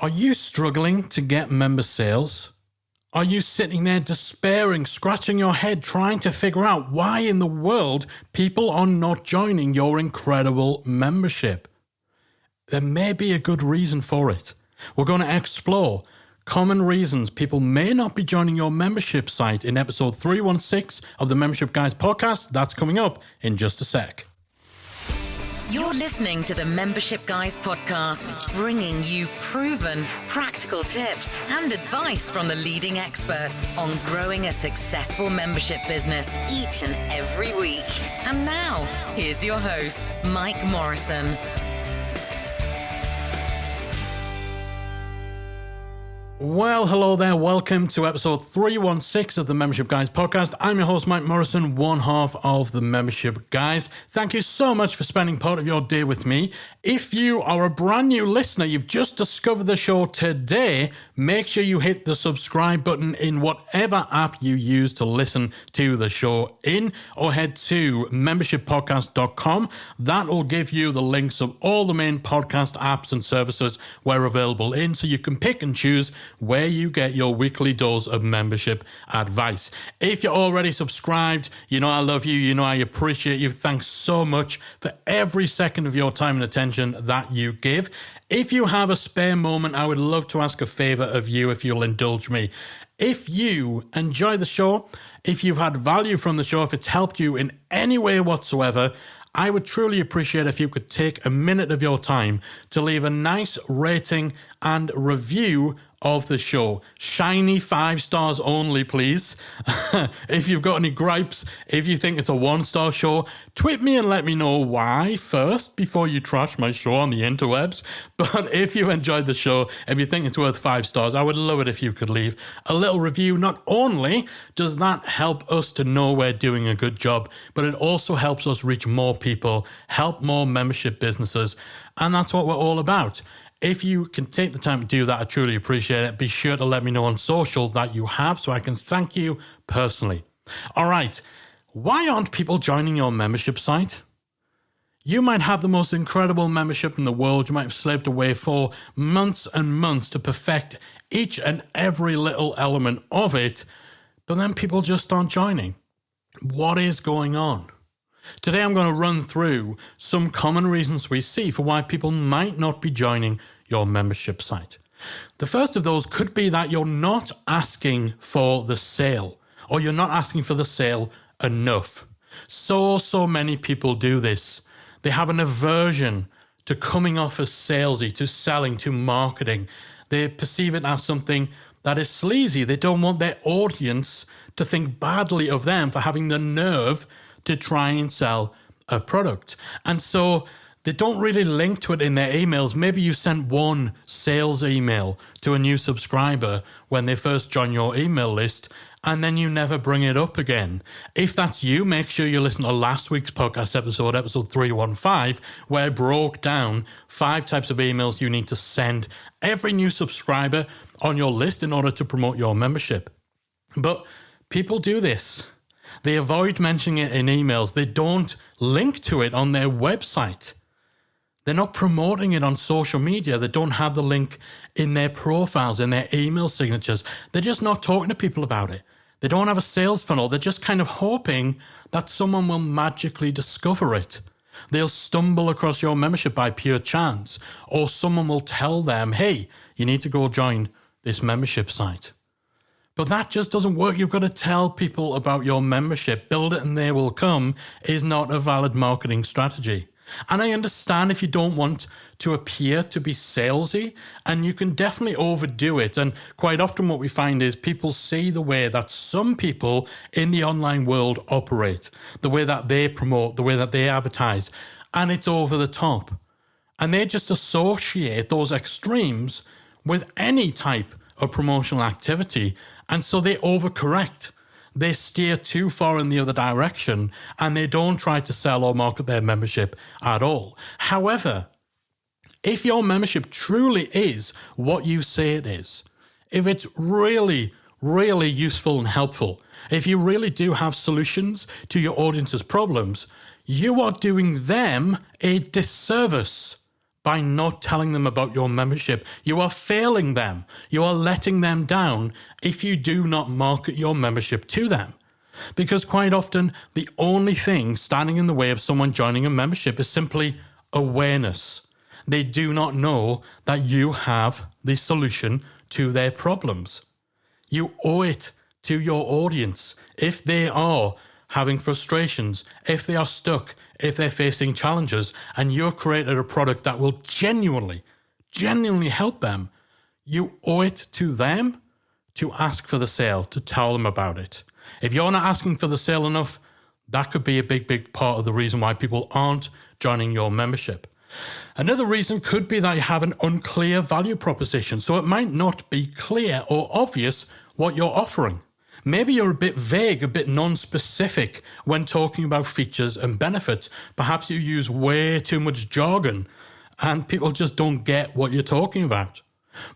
Are you struggling to get member sales? Are you sitting there despairing, scratching your head, trying to figure out why in the world people are not joining your incredible membership? There may be a good reason for it. We're going to explore common reasons people may not be joining your membership site in episode 316 of the Membership Guys podcast. That's coming up in just a sec. You're listening to the Membership Guys podcast, bringing you proven, practical tips and advice from the leading experts on growing a successful membership business each and every week. And now, here's your host, Mike Morrison. Well, hello there. Welcome to episode 316 of the Membership Guys podcast. I'm your host, Mike Morrison, one half of the Membership Guys. Thank you so much for spending part of your day with me. If you are a brand new listener, you've just discovered the show today, make sure you hit the subscribe button in whatever app you use to listen to the show in, or head to membershippodcast.com. That will give you the links of all the main podcast apps and services we're available in, so you can pick and choose where you get your weekly dose of membership advice. If you're already subscribed, you know I love you, you know I appreciate you. Thanks so much for every second of your time and attention that you give. If you have a spare moment, I would love to ask a favor of you if you'll indulge me. If you enjoy the show, if you've had value from the show, if it's helped you in any way whatsoever, I would truly appreciate if you could take a minute of your time to leave a nice rating and review of the show. Shiny 5 stars only, please. If you've got any gripes, if you think it's a 1-star show, tweet me and let me know why first before you trash my show on the interwebs. But if you enjoyed the show, if you think it's worth 5 stars, I would love it if you could leave a little review. Not only does that help us to know we're doing a good job, but it also helps us reach more people, help more membership businesses, and that's what we're all about. If you can take the time to do that, I truly appreciate it. Be sure to let me know on social that you have so I can thank you personally. All right, why aren't people joining your membership site? You might have the most incredible membership in the world. You might have slaved away for months and months to perfect each and every little element of it, but then people just aren't joining. What is going on? Today I'm going to run through some common reasons we see for why people might not be joining your membership site. The first of those could be that you're not asking for the sale, or you're not asking for the sale enough. So many people do this. They have an aversion to coming off as salesy, to selling, to marketing. They perceive it as something that is sleazy. They don't want their audience to think badly of them for having the nerve to try and sell a product. And so they don't really link to it in their emails. Maybe you sent one sales email to a new subscriber when they first join your email list, and then you never bring it up again. If that's you, make sure you listen to last week's podcast episode 315, where I broke down 5 types of emails you need to send every new subscriber on your list in order to promote your membership. But people do this. They avoid mentioning it in emails. They don't link to it on their website. They're not promoting it on social media. They don't have the link in their profiles, in their email signatures. They're just not talking to people about it. They don't have a sales funnel. They're just kind of hoping that someone will magically discover it. They'll stumble across your membership by pure chance, or someone will tell them, hey, you need to go join this membership site. But that just doesn't work. You've got to tell people about your membership. Build it and they will come is not a valid marketing strategy. And I understand if you don't want to appear to be salesy, and you can definitely overdo it. And quite often what we find is people see the way that some people in the online world operate, the way that they promote, the way that they advertise, and it's over the top. And they just associate those extremes with any type of promotional activity, and so they overcorrect. They steer too far in the other direction, and they don't try to sell or market their membership at all. However, if your membership truly is what you say it is, if it's really useful and helpful, if you really do have solutions to your audience's problems, you are doing them a disservice by not telling them about your membership. You are failing them. You are letting them down if you do not market your membership to them. Because quite often, the only thing standing in the way of someone joining a membership is simply awareness. They do not know that you have the solution to their problems. You owe it to your audience. If they are having frustrations, if they are stuck, if they're facing challenges, and you've created a product that will genuinely help them, you owe it to them to ask for the sale, to tell them about it. If you're not asking for the sale enough, that could be a big part of the reason why people aren't joining your membership. Another reason could be that you have an unclear value proposition, so it might not be clear or obvious what you're offering. Maybe you're a bit vague, a bit non-specific when talking about features and benefits. Perhaps you use way too much jargon and people just don't get what you're talking about.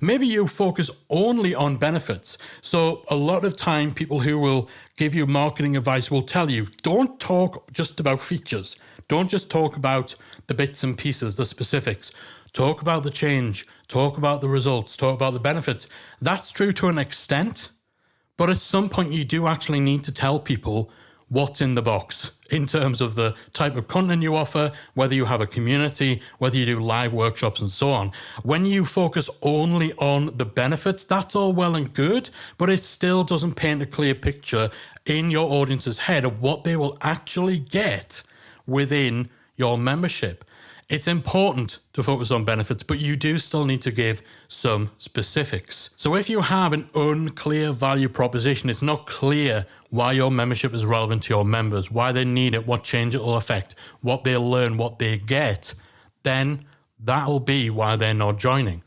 Maybe you focus only on benefits. So a lot of time, people who will give you marketing advice will tell you, don't talk just about features. Don't just talk about the bits and pieces, the specifics. Talk about the change. Talk about the results. Talk about the benefits. That's true to an extent. But at some point, you do actually need to tell people what's in the box in terms of the type of content you offer, whether you have a community, whether you do live workshops and so on. When you focus only on the benefits, that's all well and good, but it still doesn't paint a clear picture in your audience's head of what they will actually get within your membership. It's important to focus on benefits, but you do still need to give some specifics. So if you have an unclear value proposition, it's not clear why your membership is relevant to your members, why they need it, what change it will affect, what they'll learn, what they get, then that'll be why they're not joining.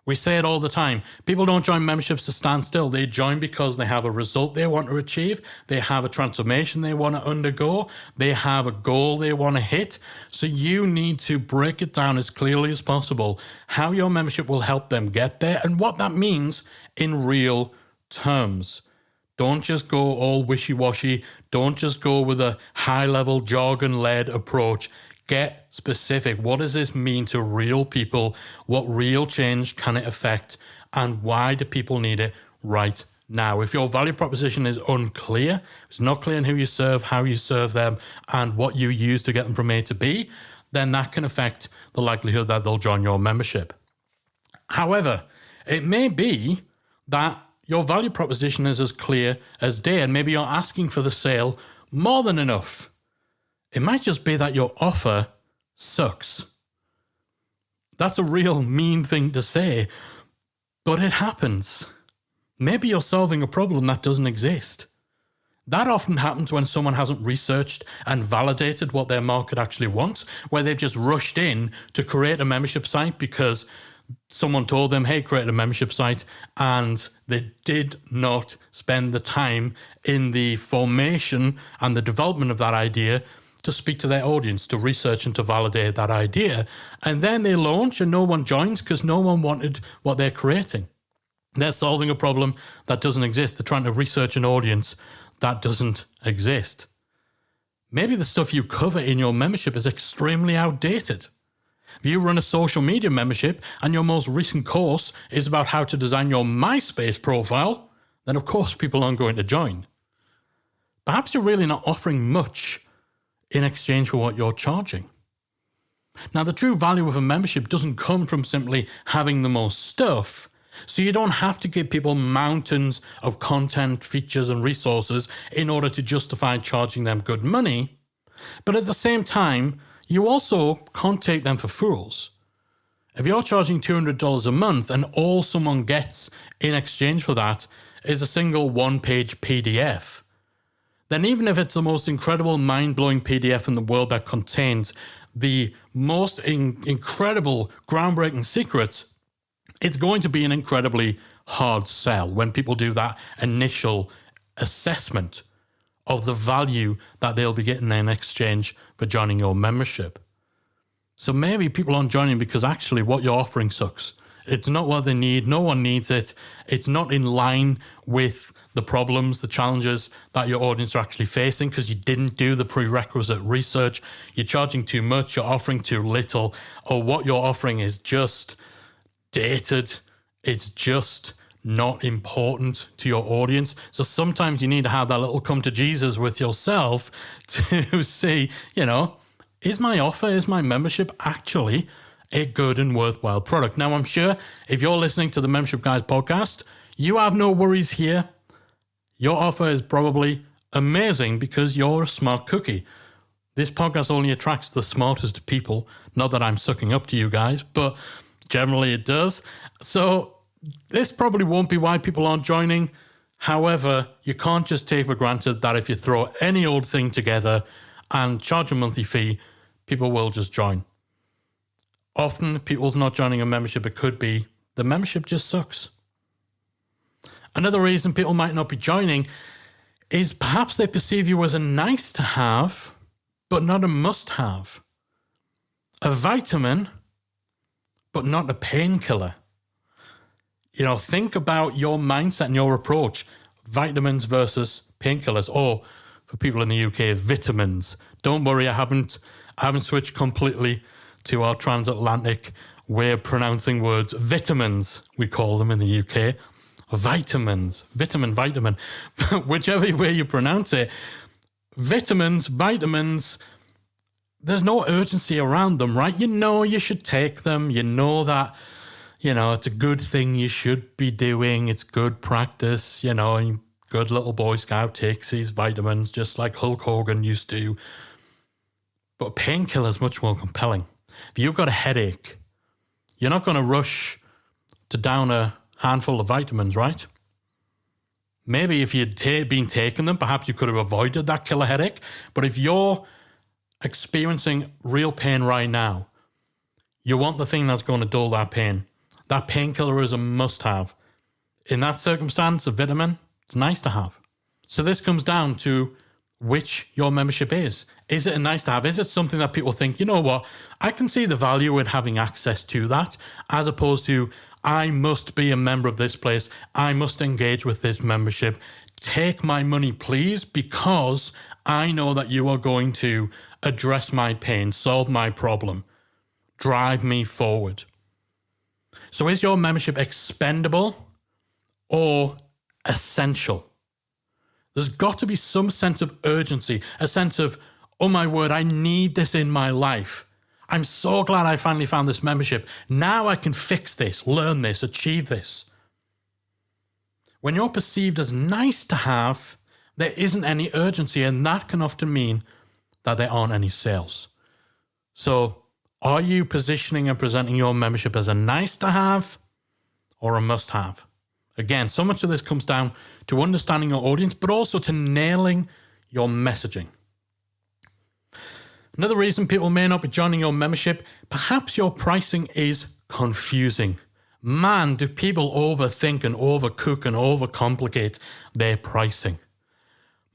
We say it all the time. People don't join memberships to stand still. They join because they have a result they want to achieve. They have a transformation they want to undergo. They have a goal they want to hit. So you need to break it down as clearly as possible how your membership will help them get there and what that means in real terms. Don't just go all wishy-washy. Don't just go with a high-level jargon-led approach. Get specific. What does this mean to real people? What real change can it affect? And why do people need it right now? If your value proposition is unclear, it's not clear in who you serve, how you serve them, and what you use to get them from A to B, then that can affect the likelihood that they'll join your membership. However, it may be that your value proposition is as clear as day, and maybe you're asking for the sale more than enough. It might just be that your offer sucks. That's a real mean thing to say, but it happens. Maybe you're solving a problem that doesn't exist. That often happens when someone hasn't researched and validated what their market actually wants, where they've just rushed in to create a membership site because someone told them, hey, create a membership site, and they did not spend the time in the formation and the development of that idea to speak to their audience, to research and to validate that idea. And then they launch and no one joins because no one wanted what they're creating. They're solving a problem that doesn't exist. They're trying to research an audience that doesn't exist. Maybe the stuff you cover in your membership is extremely outdated. If you run a social media membership and your most recent course is about how to design your MySpace profile, then of course people aren't going to join. Perhaps you're really not offering much in exchange for what you're charging. Now, the true value of a membership doesn't come from simply having the most stuff. So you don't have to give people mountains of content, features, and resources in order to justify charging them good money. But at the same time, you also can't take them for fools. If you're charging $200 a month and all someone gets in exchange for that is a single one-page PDF, then even if it's the most incredible, mind-blowing PDF in the world that contains the most incredible, groundbreaking secrets, it's going to be an incredibly hard sell when people do that initial assessment of the value that they'll be getting in exchange for joining your membership. So maybe people aren't joining because actually what you're offering sucks. It's not what they need. No one needs it. It's not in line with the problems, the challenges that your audience are actually facing because you didn't do the prerequisite research. You're charging too much, you're offering too little, or what you're offering is just dated. It's just not important to your audience. So sometimes you need to have that little come to Jesus with yourself to see, is my offer, is my membership actually a good and worthwhile product? Now, I'm sure if you're listening to the Membership Guys podcast, you have no worries here. Your offer is probably amazing because you're a smart cookie. This podcast only attracts the smartest people. Not that I'm sucking up to you guys, but generally it does. So this probably won't be why people aren't joining. However, you can't just take for granted that if you throw any old thing together and charge a monthly fee, people will just join. Often, people's not joining a membership, it could be the membership just sucks. Another reason people might not be joining is perhaps they perceive you as a nice to have, but not a must have. A vitamin, but not a painkiller. Think about your mindset and your approach. Vitamins versus painkillers, or for people in the UK, vitamins. Don't worry, I haven't switched completely to our transatlantic way of pronouncing words. Vitamins, we call them in the UK. Vitamins, vitamin. Whichever way you pronounce it. Vitamins, there's no urgency around them, right? You should take them. You know that, it's a good thing you should be doing. It's good practice, good little Boy Scout takes these vitamins just like Hulk Hogan used to. But painkiller is much more compelling. If you've got a headache, you're not going to rush to down a handful of vitamins, right? Maybe if you'd been taking them, perhaps you could have avoided that killer headache. But if you're experiencing real pain right now, you want the thing that's going to dull that pain. That painkiller is a must-have. In that circumstance, a vitamin, it's nice to have. So this comes down to which your membership is. Is it a nice to have? Is it something that people think, you know what, I can see the value in having access to that, as opposed to, I must be a member of this place, I must engage with this membership, take my money please, because I know that you are going to address my pain, solve my problem, drive me forward. So is your membership expendable or essential? There's got to be some sense of urgency, a sense of, oh my word, I need this in my life. I'm so glad I finally found this membership. Now I can fix this, learn this, achieve this. When you're perceived as nice to have, there isn't any urgency, and that can often mean that there aren't any sales. So are you positioning and presenting your membership as a nice to have or a must have? Again, so much of this comes down to understanding your audience, but also to nailing your messaging. Another reason people may not be joining your membership, perhaps your pricing is confusing. Man, do people overthink and overcook and overcomplicate their pricing.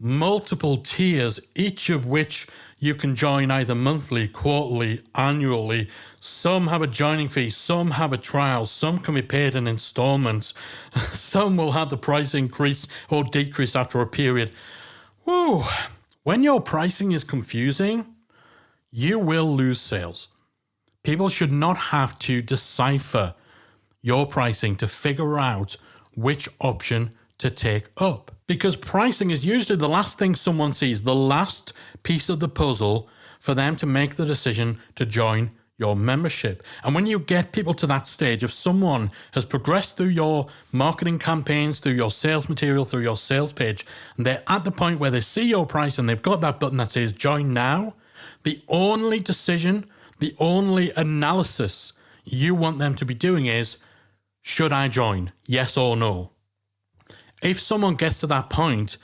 Multiple tiers, each of which you can join either monthly, quarterly, annually. Some have a joining fee, some have a trial, some can be paid in installments. Some will have the price increase or decrease after a period. Woo! When your pricing is confusing, you will lose sales. People should not have to decipher your pricing to figure out which option to take up. Because pricing is usually the last thing someone sees, the last piece of the puzzle for them to make the decision to join your membership. And when you get people to that stage, if someone has progressed through your marketing campaigns, through your sales material, through your sales page, and they're at the point where they see your price and they've got that button that says join now, the only decision, the only analysis you want them to be doing is, should I join? Yes or no? If someone gets to that point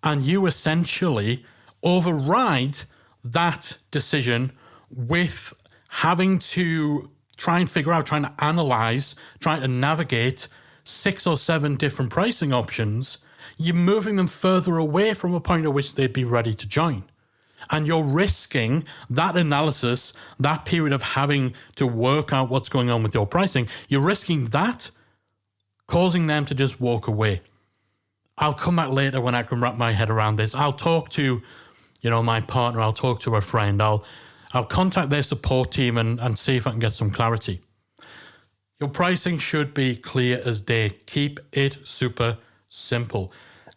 and you essentially override that decision with having to try and figure out, trying to analyze, trying to navigate 6 or 7 different pricing options, you're moving them further away from a point at which they'd be ready to join. And you're risking that analysis, that period of having to work out what's going on with your pricing, you're risking that causing them to just walk away. I'll come back later when I can wrap my head around this. I'll talk to, my partner. I'll talk to a friend. I'll contact their support team and see if I can get some clarity. Your pricing should be clear as day. Keep it super simple.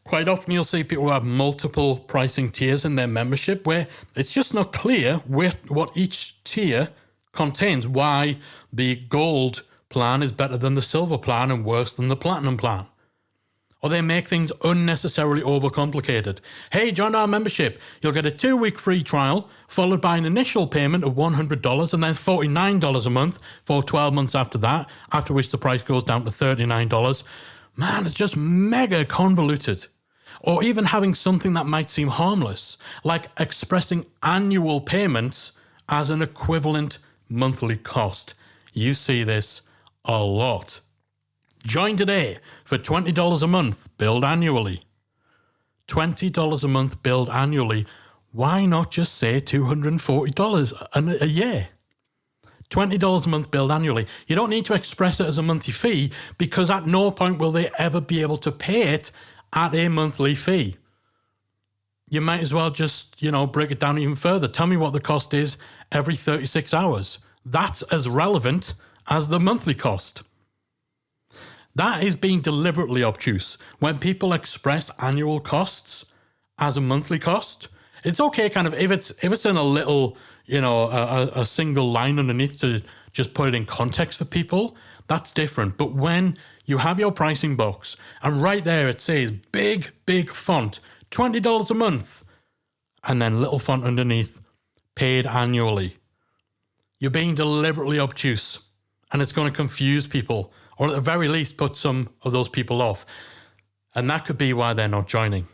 Quite often you'll see people who have multiple pricing tiers in their membership where it's just not clear what each tier contains, why the gold plan is better than the silver plan and worse than the platinum plan. Or they make things unnecessarily overcomplicated. Hey, join our membership. You'll get a 2-week free trial followed by an initial payment of $100 and then $49 a month for 12 months after that, after which the price goes down to $39. Man, it's just mega convoluted. Or even having something that might seem harmless, like expressing annual payments as an equivalent monthly cost. You see this a lot. Join today for $20 a month, billed annually. $20 a month, billed annually. Why not just say $240 a year? $20 a month, billed annually. You don't need to express it as a monthly fee because at no point will they ever be able to pay it at a monthly fee. You might as well just, break it down even further. Tell me what the cost is every 36 hours. That's as relevant as the monthly cost. That is being deliberately obtuse. When people express annual costs as a monthly cost, it's okay kind of if it's in a little, a single line underneath to just put it in context for people, that's different. But when you have your pricing box and right there it says big font, $20 a month, and then little font underneath, paid annually, you're being deliberately obtuse and it's going to confuse people, or at the very least put some of those people off. And that could be why they're not joining.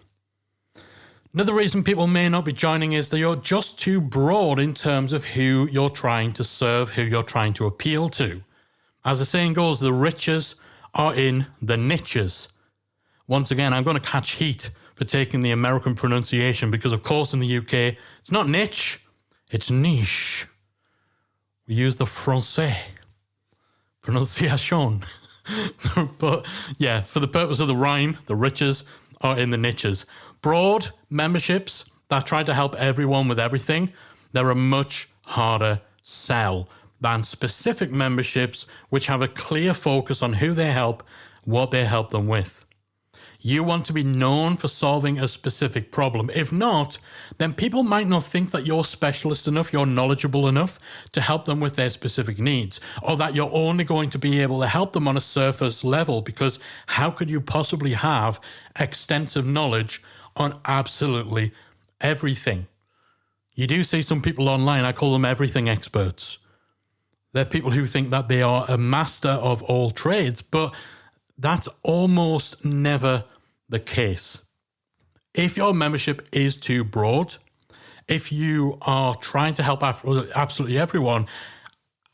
Another reason people may not be joining is that you're just too broad in terms of who you're trying to serve, who you're trying to appeal to. As the saying goes, the riches are in the niches. Once again, I'm going to catch heat for taking the American pronunciation because, of course, in the UK, it's not niche, it's niche. We use the Francais pronunciation. But yeah, for the purpose of the rhyme, the riches are in the niches. Broad memberships that try to help everyone with everything, they're a much harder sell than specific memberships which have a clear focus on who they help, what they help them with. You want to be known for solving a specific problem. If not, then people might not think that you're specialist enough, you're knowledgeable enough to help them with their specific needs, or that you're only going to be able to help them on a surface level, because how could you possibly have extensive knowledge on absolutely everything? You do see some people online, I call them everything experts. They're people who think that they are a master of all trades, but that's almost never the case. If your membership is too broad, if you are trying to help absolutely everyone,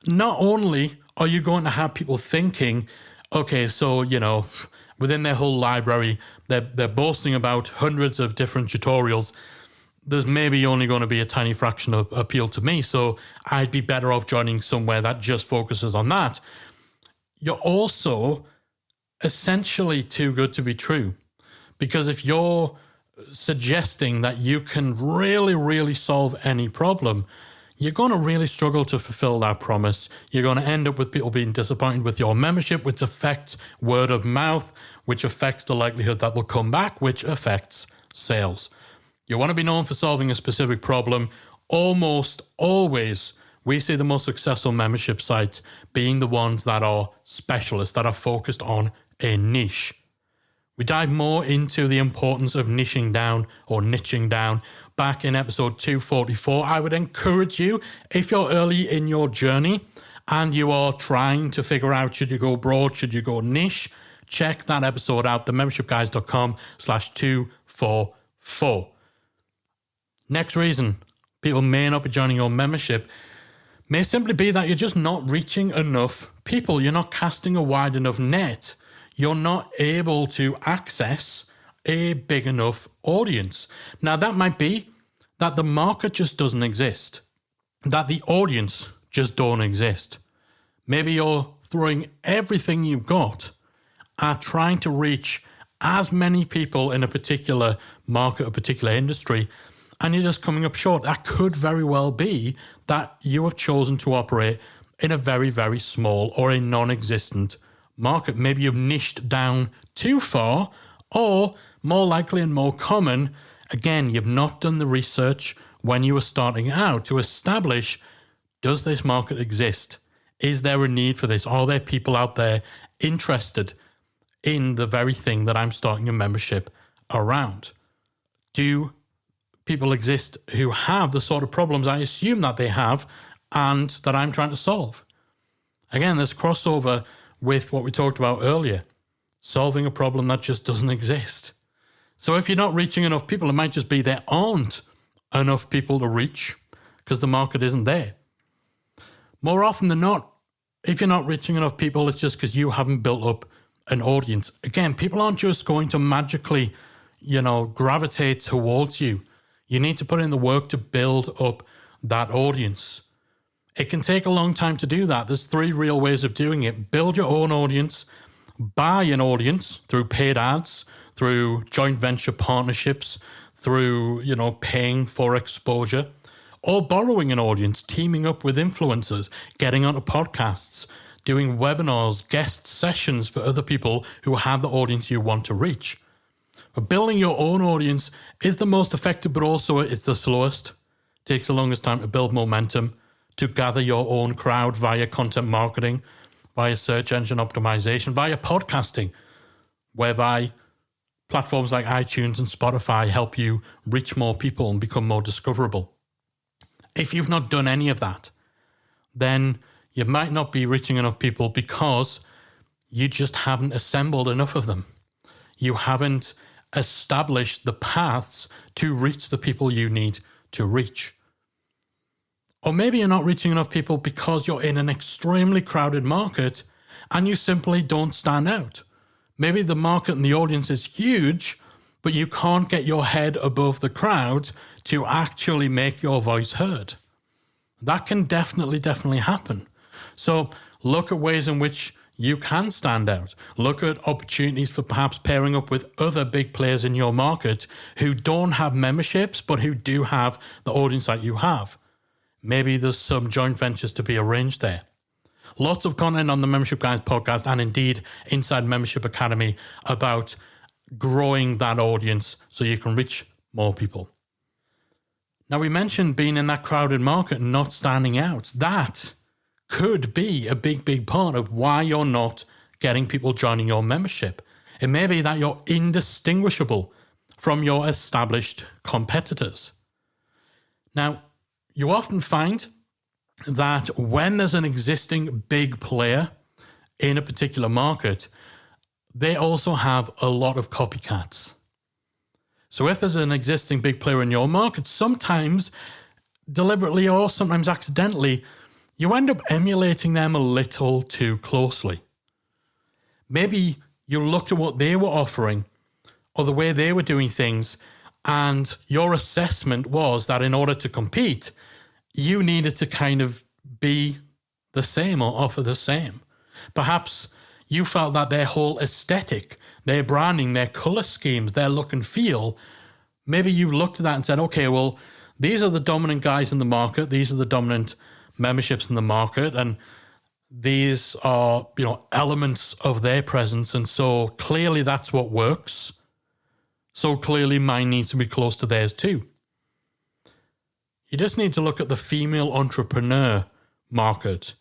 not only are you going to have people thinking, okay, so, within their whole library, they're boasting about hundreds of different tutorials. There's maybe only going to be a tiny fraction of appeal to me, so I'd be better off joining somewhere that just focuses on that. You're also essentially too good to be true, because if you're suggesting that you can really solve any problem, you're going to really struggle to fulfill that promise. You're going to end up with people being disappointed with your membership, which affects word of mouth, which affects the likelihood that they'll come back, which affects sales. You want to be known for solving a specific problem. Almost always, we see the most successful membership sites being the ones that are specialists, that are focused on a niche. We dive more into the importance of niching down or niching down back in episode 244. I would encourage you, if you're early in your journey and you are trying to figure out, should you go broad, should you go niche, check that episode out, themembershipguys.com/244. Next reason people may not be joining your membership may simply be that you're just not reaching enough people. You're not casting a wide enough net. You're not able to access a big enough audience. Now, that might be that the market just doesn't exist, that the audience just don't exist. Maybe you're throwing everything you've got at trying to reach as many people in a particular market, a particular industry, and you're just coming up short. That could very well be that you have chosen to operate in a very, very small or a non-existent market. Maybe you've niched down too far, or more likely and more common, again, you've not done the research when you were starting out to establish, does this market exist? Is there a need for this? Are there people out there interested in the very thing that I'm starting a membership around? Do people exist who have the sort of problems I assume that they have and that I'm trying to solve? Again, there's crossover with what we talked about earlier, solving a problem that just doesn't exist. So if you're not reaching enough people, it might just be there aren't enough people to reach because the market isn't there. More often than not, if you're not reaching enough people, it's just because you haven't built up an audience. Again, people aren't just going to magically, gravitate towards you. You need to put in the work to build up that audience. It can take a long time to do that. There's 3 real ways of doing it. Build your own audience, buy an audience through paid ads, through joint venture partnerships, through, paying for exposure, or borrowing an audience, teaming up with influencers, getting onto podcasts, doing webinars, guest sessions for other people who have the audience you want to reach. But building your own audience is the most effective, but also it's the slowest. It takes the longest time to build momentum, to gather your own crowd via content marketing, via search engine optimization, via podcasting, whereby platforms like iTunes and Spotify help you reach more people and become more discoverable. If you've not done any of that, then you might not be reaching enough people because you just haven't assembled enough of them. You haven't established the paths to reach the people you need to reach. Or maybe you're not reaching enough people because you're in an extremely crowded market and you simply don't stand out. Maybe the market and the audience is huge, but you can't get your head above the crowd to actually make your voice heard. That can definitely happen. So look at ways in which you can stand out. Look at opportunities for perhaps pairing up with other big players in your market who don't have memberships, but who do have the audience that you have. Maybe there's some joint ventures to be arranged there. Lots of content on the Membership Guys podcast and indeed inside Membership Academy about growing that audience so you can reach more people. Now, we mentioned being in that crowded market and not standing out. That could be a big part of why you're not getting people joining your membership. It may be that you're indistinguishable from your established competitors. Now, you often find that when there's an existing big player in a particular market, they also have a lot of copycats. So if there's an existing big player in your market, sometimes deliberately or sometimes accidentally, you end up emulating them a little too closely. Maybe you looked at what they were offering or the way they were doing things, and your assessment was that in order to compete, you needed to kind of be the same or offer the same. Perhaps you felt that their whole aesthetic, their branding, their color schemes, their look and feel, maybe you looked at that and said, okay, well, these are the dominant guys in the market. These are the dominant memberships in the market. And these are, elements of their presence. And so clearly that's what works. So clearly mine needs to be close to theirs too. You just need to look at the female entrepreneur market.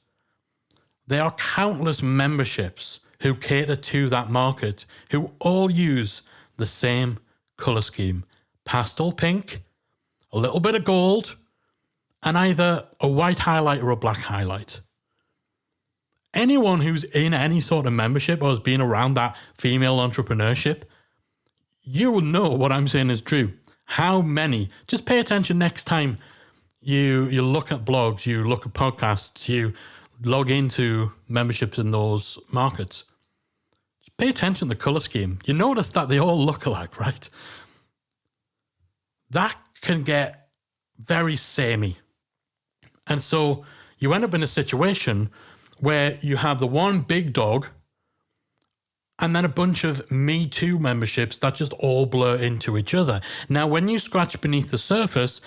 There are countless memberships who cater to that market, who all use the same color scheme. Pastel pink, a little bit of gold, and either a white highlight or a black highlight. Anyone who's in any sort of membership or has been around that female entrepreneurship, you will know what I'm saying is true. How many? Just pay attention next time you look at blogs, you look at podcasts, you log into memberships in those markets. Just pay attention to the color scheme. You notice that they all look alike, right? That can get very samey. And so you end up in a situation where you have the one big dog and then a bunch of Me Too memberships that just all blur into each other. Now, when you scratch beneath the surface,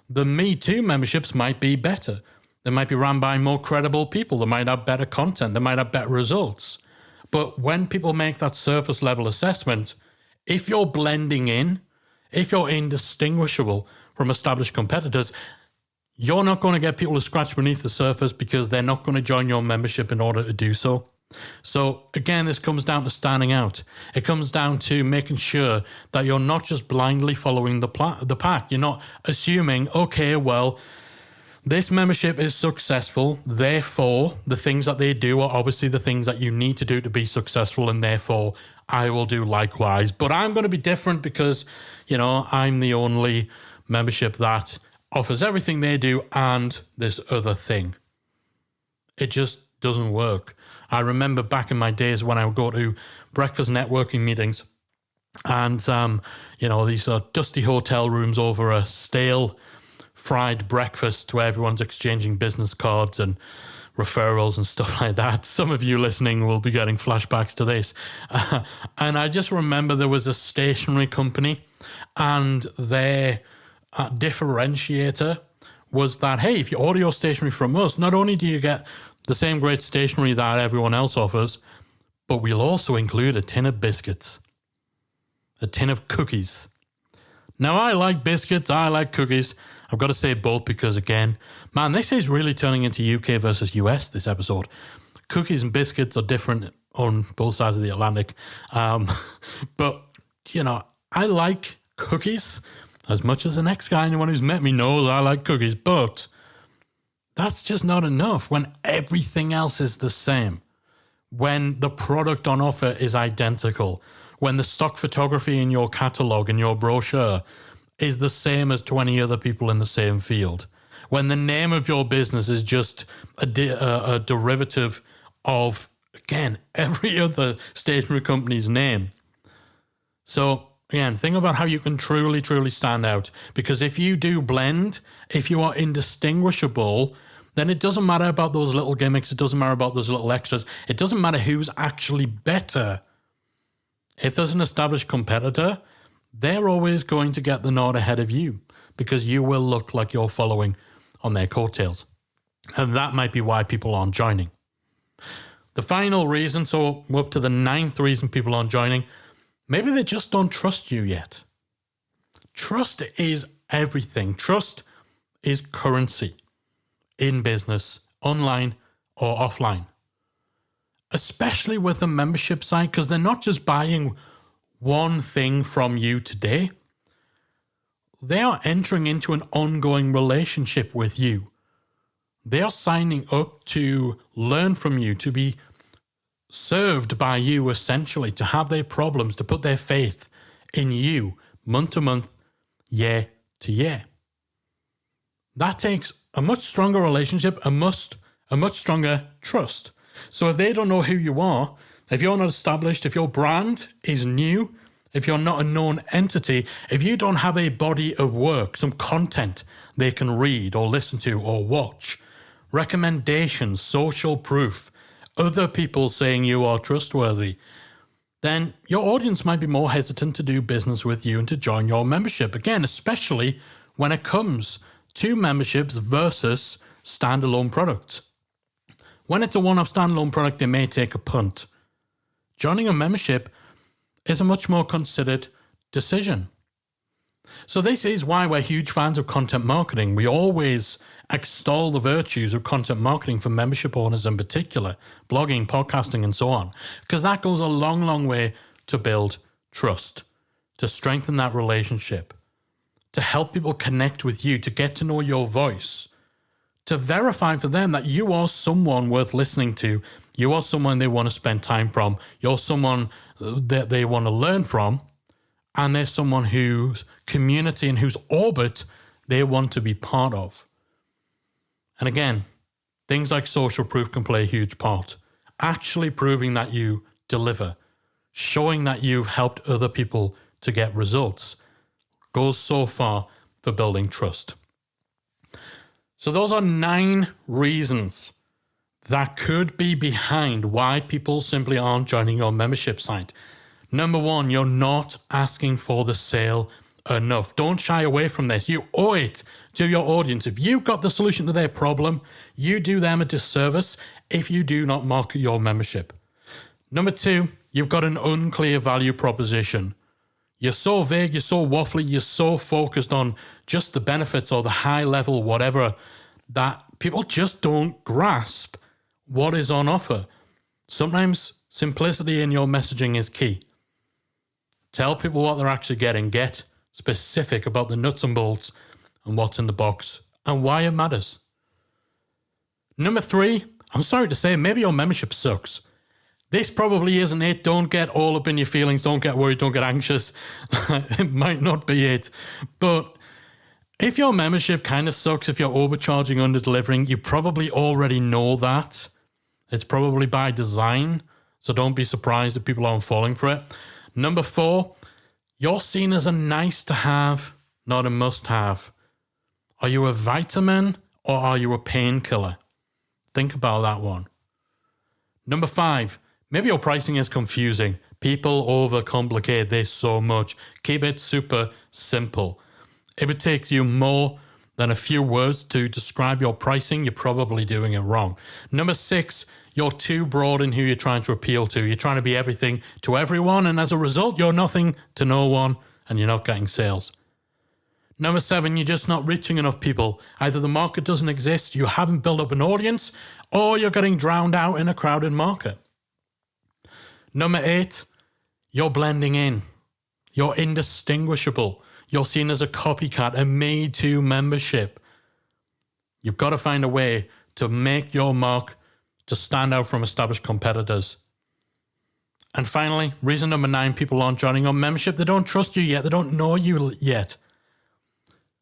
the Me Too memberships might be better. They might be run by more credible people. They might have better content. They might have better results. But when people make that surface level assessment, if you're blending in, if you're indistinguishable from established competitors, you're not going to get people to scratch beneath the surface because they're not going to join your membership in order to do so. So again, this comes down to standing out. It comes down to making sure that you're not just blindly following the pack. You're not assuming, okay, well, this membership is successful, therefore the things that they do are obviously the things that you need to do to be successful, and therefore I will do likewise. But I'm going to be different because, I'm the only membership that offers everything they do and this other thing. It just doesn't work. I remember back in my days when I would go to breakfast networking meetings and, these are dusty hotel rooms over a stale fried breakfast where everyone's exchanging business cards and referrals and stuff like that. Some of you listening will be getting flashbacks to this. And I just remember there was a stationery company and their differentiator was that, hey, if you order your stationery from us, not only do you get the same great stationery that everyone else offers, but we'll also include a tin of biscuits, a tin of cookies. Now, I like biscuits, I like cookies. I've got to say both because, again, man, this is really turning into UK versus US, this episode. Cookies and biscuits are different on both sides of the Atlantic. But, I like cookies as much as the next guy, anyone who's met me knows I like cookies. But that's just not enough when everything else is the same. When the product on offer is identical. When the stock photography in your catalogue and your brochure is the same as 20 other people in the same field. When the name of your business is just a derivative of, again, every other stationery company's name. So, again, think about how you can truly, truly stand out. Because if you do blend, if you are indistinguishable, then it doesn't matter about those little gimmicks. It doesn't matter about those little extras. It doesn't matter who's actually better. If there's an established competitor, they're always going to get the nod ahead of you because you will look like you're following on their coattails. And that might be why people aren't joining. The final reason, so we're up to the 9th reason people aren't joining, maybe they just don't trust you yet. Trust is everything. Trust is currency in business, online or offline. Especially with a membership site, because they're not just buying one thing from you today. They are entering into an ongoing relationship with you. They are signing up to learn from you, to be served by you, essentially, to have their problems, to put their faith in you month to month, year to year. That takes a much stronger relationship, a much stronger trust. So if they don't know who you are, if you're not established, if your brand is new, if you're not a known entity, if you don't have a body of work, some content they can read or listen to or watch, recommendations, social proof, other people saying you are trustworthy, then your audience might be more hesitant to do business with you and to join your membership. Again, especially when it comes to memberships versus standalone products. When it's a one-off standalone product, they may take a punt. Joining a membership is a much more considered decision. So this is why we're huge fans of content marketing. We always extol the virtues of content marketing for membership owners in particular, blogging, podcasting, and so on, because that goes a long, long way to build trust, to strengthen that relationship, to help people connect with you, to get to know your voice, to verify for them that you are someone worth listening to, you are someone they want to spend time from, you're someone that they want to learn from, and they're someone whose community and whose orbit they want to be part of. And again, things like social proof can play a huge part. Actually proving that you deliver, showing that you've helped other people to get results, goes so far for building trust. So those are 9 reasons that could be behind why people simply aren't joining your membership site. Number 1, you're not asking for the sale enough. Don't shy away from this. You owe it to your audience. If you've got the solution to their problem, you do them a disservice if you do not market your membership. Number 2, you've got an unclear value proposition. You're so vague, you're so waffly, you're so focused on just the benefits or the high level whatever that people just don't grasp what is on offer. Sometimes simplicity in your messaging is key. Tell people what they're actually getting. Get specific about the nuts and bolts and what's in the box and why it matters. Number 3, I'm sorry to say, maybe your membership sucks. This probably isn't it. Don't get all up in your feelings. Don't get worried. Don't get anxious. It might not be it. But if your membership kind of sucks, if you're overcharging, under-delivering, you probably already know that. It's probably by design. So don't be surprised if people aren't falling for it. Number 4, you're seen as a nice to have, not a must have. Are you a vitamin or are you a painkiller? Think about that one. Number 5, maybe your pricing is confusing. People overcomplicate this so much. Keep it super simple. If it takes you more than a few words to describe your pricing, you're probably doing it wrong. Number 6, you're too broad in who you're trying to appeal to. You're trying to be everything to everyone, and as a result, you're nothing to no one, and you're not getting sales. Number 7, you're just not reaching enough people. Either the market doesn't exist, you haven't built up an audience, or you're getting drowned out in a crowded market. Number 8, you're blending in. You're indistinguishable. You're seen as a copycat, a me-too membership. You've got to find a way to make your mark to stand out from established competitors. And finally, reason number 9, people aren't joining your membership. They don't trust you yet. They don't know you yet.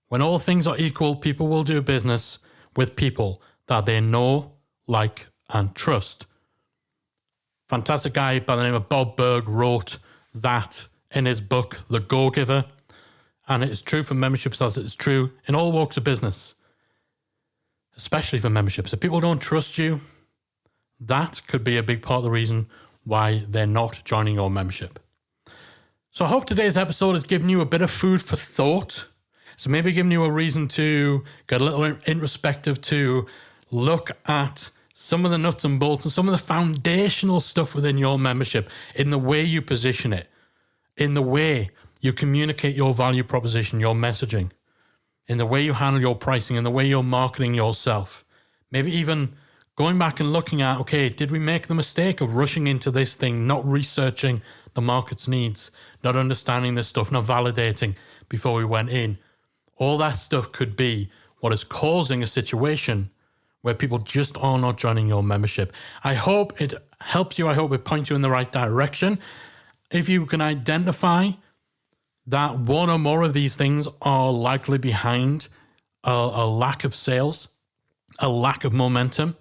When all things are equal, people will do business with people that they know, like, and trust. Fantastic guy by the name of Bob Burg wrote that in his book, The Go-Giver. And it's true for memberships as it's true in all walks of business, especially for memberships. If people don't trust you, that could be a big part of the reason why they're not joining your membership. So I hope today's episode has given you a bit of food for thought. So maybe giving you a reason to get a little introspective, to look at some of the nuts and bolts and some of the foundational stuff within your membership, in the way you position it, in the way you communicate your value proposition, your messaging, in the way you handle your pricing, in the way you're marketing yourself. Maybe even going back and looking at, okay, did we make the mistake of rushing into this thing, not researching the market's needs, not understanding this stuff, not validating before we went in? All that stuff could be what is causing a situation where people just are not joining your membership. I hope it helps you. I hope it points you in the right direction. If you can identify that one or more of these things are likely behind a lack of sales, a lack of momentum,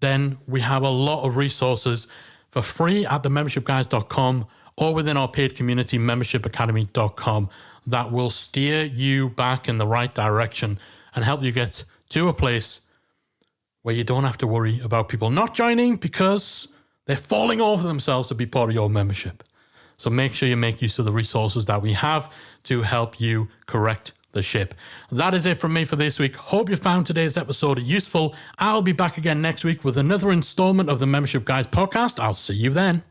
then we have a lot of resources for free at themembershipguys.com or within our paid community, membershipacademy.com, that will steer you back in the right direction and help you get to a place where you don't have to worry about people not joining because they're falling over themselves to be part of your membership. So make sure you make use of the resources that we have to help you correct the ship. That is it from me for this week. Hope you found today's episode useful. I'll be back again next week with another installment of the Membership Guys podcast. I'll see you then.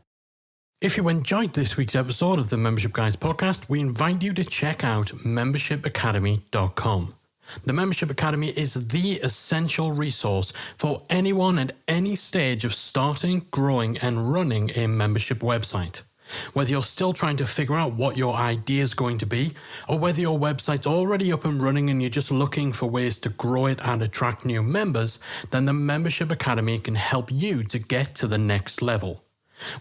If you enjoyed this week's episode of the Membership Guys podcast, we invite you to check out membershipacademy.com. The Membership Academy is the essential resource for anyone at any stage of starting, growing, and running a membership website. Whether you're still trying to figure out what your idea is going to be, or whether your website's already up and running and you're just looking for ways to grow it and attract new members, then the Membership Academy can help you to get to the next level.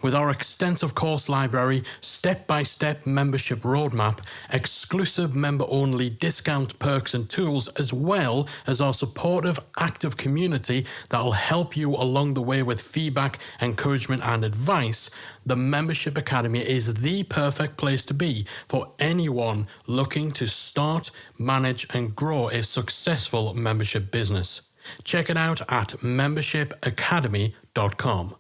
With our extensive course library, step-by-step membership roadmap, exclusive member-only discount perks and tools, as well as our supportive, active community that will help you along the way with feedback, encouragement and advice, the Membership Academy is the perfect place to be for anyone looking to start, manage and grow a successful membership business. Check it out at membershipacademy.com.